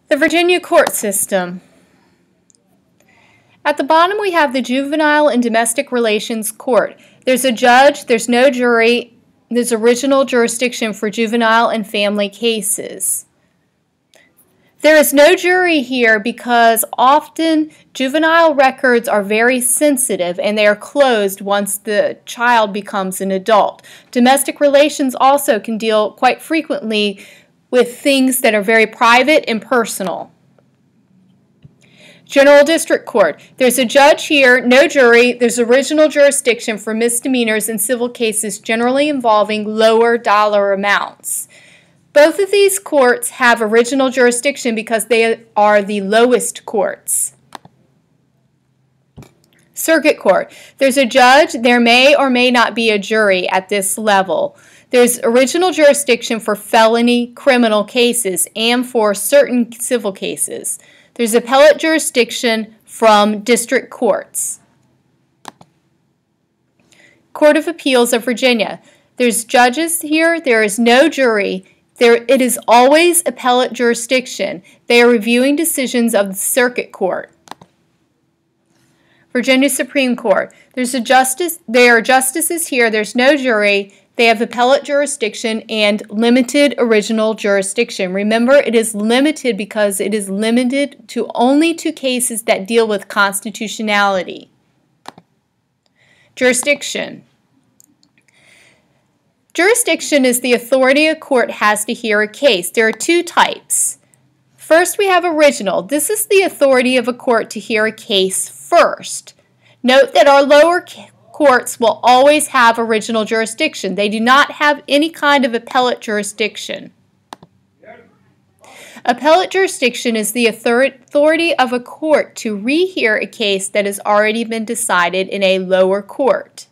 The Virginia court system. At the bottom we have the Juvenile and Domestic Relations Court. There's a judge, there's no jury, there's original jurisdiction for juvenile and family cases. There is no jury here because often juvenile records are very sensitive and they are closed once the child becomes an adult. Domestic relations also can deal quite frequently with things that are very private and personal. General District Court. There's a judge here, no jury. There's original jurisdiction for misdemeanors and civil cases generally involving lower dollar amounts. Both of these courts have original jurisdiction because they are the lowest courts. Circuit Court. There's a judge. There may or may not be a jury at this level. There's original jurisdiction for felony criminal cases and for certain civil cases. There's appellate jurisdiction from district courts. Court of Appeals of Virginia. There's judges here. There is no jury. It is always appellate jurisdiction. They are reviewing decisions of the circuit court. Virginia Supreme Court. There are justices here. There's no jury. They have appellate jurisdiction and limited original jurisdiction. Remember, it is limited because it is limited to only to cases that deal with constitutionality. Jurisdiction. Jurisdiction is the authority a court has to hear a case. There are two types. First, we have original. This is the authority of a court to hear a case first. Note that our lower courts will always have original jurisdiction. They do not have any kind of appellate jurisdiction. Appellate jurisdiction is the authority of a court to rehear a case that has already been decided in a lower court.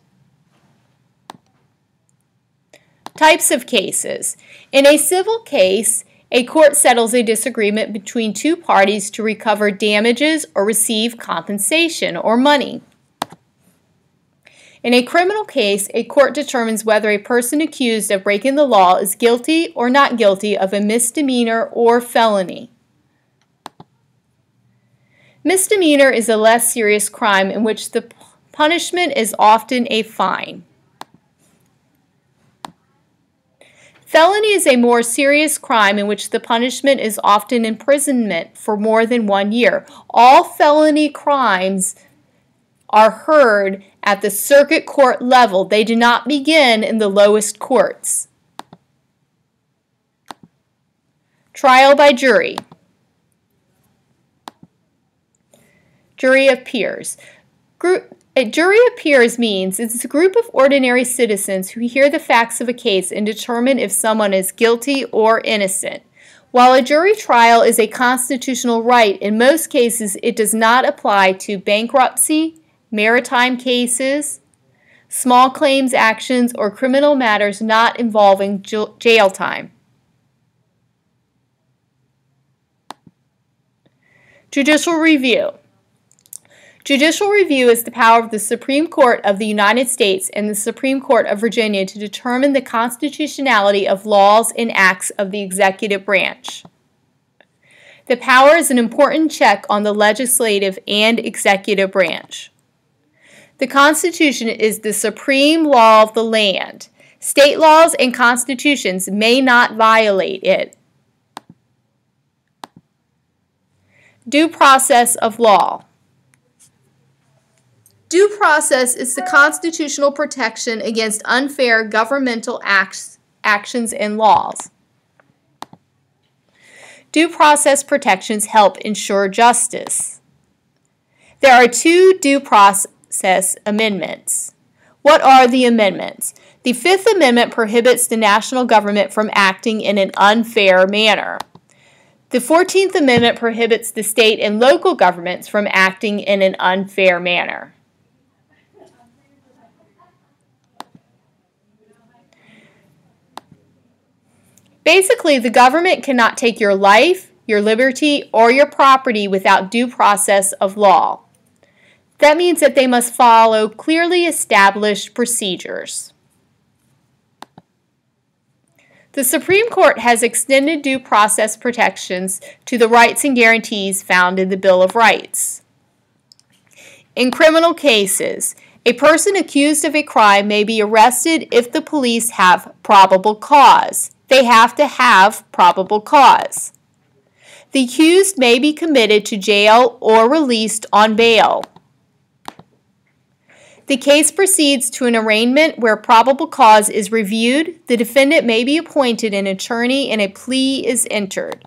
Types of cases. In a civil case, a court settles a disagreement between two parties to recover damages or receive compensation or money. In a criminal case, a court determines whether a person accused of breaking the law is guilty or not guilty of a misdemeanor or felony. Misdemeanor is a less serious crime in which the punishment is often a fine. Felony is a more serious crime in which the punishment is often imprisonment for more than 1 year. All felony crimes are heard at the circuit court level. They do not begin in the lowest courts. Trial by jury. Jury of peers. A jury of peers means it's a group of ordinary citizens who hear the facts of a case and determine if someone is guilty or innocent. While a jury trial is a constitutional right, in most cases it does not apply to bankruptcy, maritime cases, small claims actions, or criminal matters not involving jail time. Judicial review. Judicial review is the power of the Supreme Court of the United States and the Supreme Court of Virginia to determine the constitutionality of laws and acts of the executive branch. The power is an important check on the legislative and executive branch. The Constitution is the supreme law of the land. State laws and constitutions may not violate it. Due process of law. Due process is the constitutional protection against unfair governmental actions and laws. Due process protections help ensure justice. There are two due process amendments. What are the amendments? The Fifth Amendment prohibits the national government from acting in an unfair manner. The 14th Amendment prohibits the state and local governments from acting in an unfair manner. Basically, the government cannot take your life, your liberty, or your property without due process of law. That means that they must follow clearly established procedures. The Supreme Court has extended due process protections to the rights and guarantees found in the Bill of Rights. In criminal cases, a person accused of a crime may be arrested if the police have probable cause. They have to have probable cause. The accused may be committed to jail or released on bail. The case proceeds to an arraignment where probable cause is reviewed, the defendant may be appointed an attorney, and a plea is entered.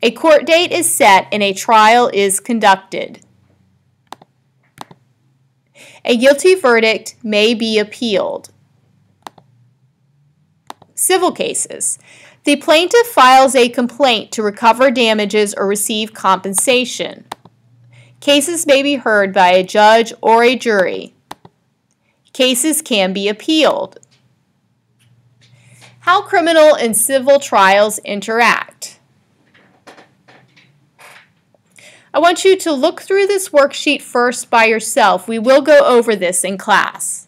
A court date is set and a trial is conducted. A guilty verdict may be appealed. Civil cases. The plaintiff files a complaint to recover damages or receive compensation. Cases may be heard by a judge or a jury. Cases can be appealed. How criminal and civil trials interact. I want you to look through this worksheet first by yourself. We will go over this in class.